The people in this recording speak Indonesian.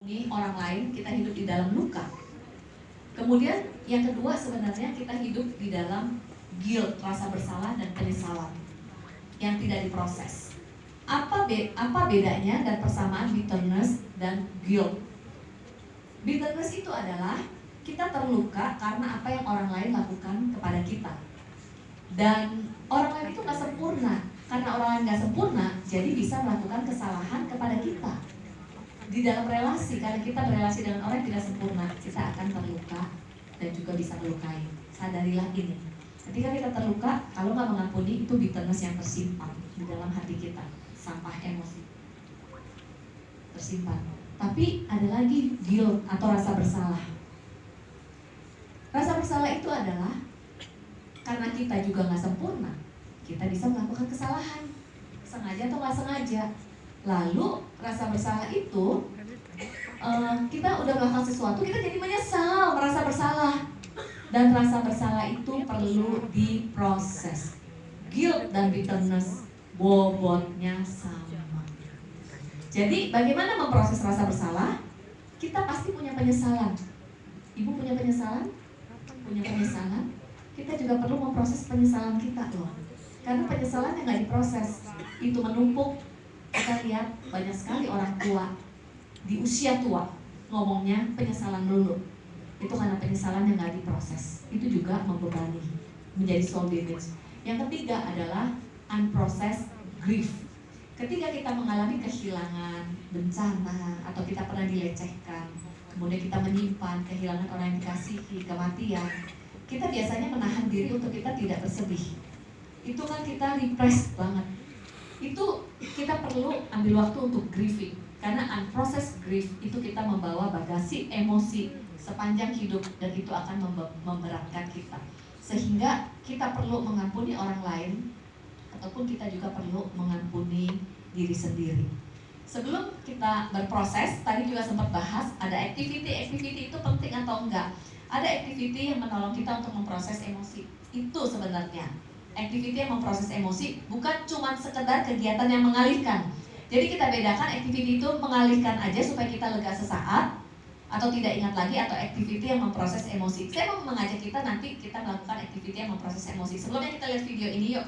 Ini orang lain, kita hidup di dalam luka. Kemudian yang kedua sebenarnya kita hidup di dalam guilt, rasa bersalah dan penyesalan yang tidak diproses. Apa bedanya dan persamaan bitterness dan guilt? Bitterness itu adalah kita terluka karena apa yang orang lain lakukan kepada kita. Dan orang lain itu gak sempurna. Karena orang lain gak sempurna, jadi bisa melakukan kesalahan kepada kita. Di dalam relasi, karena kita berelasi dengan orang yang tidak sempurna, kita akan terluka dan juga bisa melukai. Sadarilah ini. Ketika kita terluka, kalau nggak mengampuni, itu bitterness yang tersimpan di dalam hati kita, sampah emosi tersimpan. Tapi ada lagi guilt atau rasa bersalah. Rasa bersalah itu adalah karena kita juga nggak sempurna, kita bisa melakukan kesalahan, sengaja atau nggak sengaja. Lalu rasa bersalah itu kita udah melakukan sesuatu, kita jadi menyesal, merasa bersalah. Dan rasa bersalah itu perlu diproses. Guilt dan bitterness bobotnya sama. Jadi bagaimana memproses rasa bersalah? Kita pasti punya penyesalan. Ibu punya penyesalan? Punya penyesalan? Kita juga perlu memproses penyesalan kita loh. Karena penyesalan yang nggak diproses itu menumpuk. Kita lihat banyak sekali orang tua di usia tua ngomongnya penyesalan dulu. Itu karena penyesalan yang gak diproses. Itu juga membebani, menjadi soul damage. Yang ketiga adalah unprocessed grief. Ketika kita mengalami kehilangan, bencana, atau kita pernah dilecehkan, kemudian kita menyimpan kehilangan orang yang dikasihi, kematian, kita biasanya menahan diri untuk kita tidak bersedih. Itu kan kita repress banget. Itu kita perlu ambil waktu untuk grieving. Karena unprocessed grief itu kita membawa bagasi emosi sepanjang hidup dan itu akan memberatkan kita. Sehingga kita perlu mengampuni orang lain ataupun kita juga perlu mengampuni diri sendiri. Sebelum kita berproses, tadi juga sempat bahas ada activity itu penting atau enggak. Ada activity yang menolong kita untuk memproses emosi. Itu sebenarnya activity yang memproses emosi, bukan cuma sekedar kegiatan yang mengalihkan. Jadi kita bedakan activity itu mengalihkan aja supaya kita lega sesaat atau tidak ingat lagi, atau activity yang memproses emosi. Saya mau mengajak kita nanti kita melakukan activity yang memproses emosi. Sebelumnya kita lihat video ini yuk.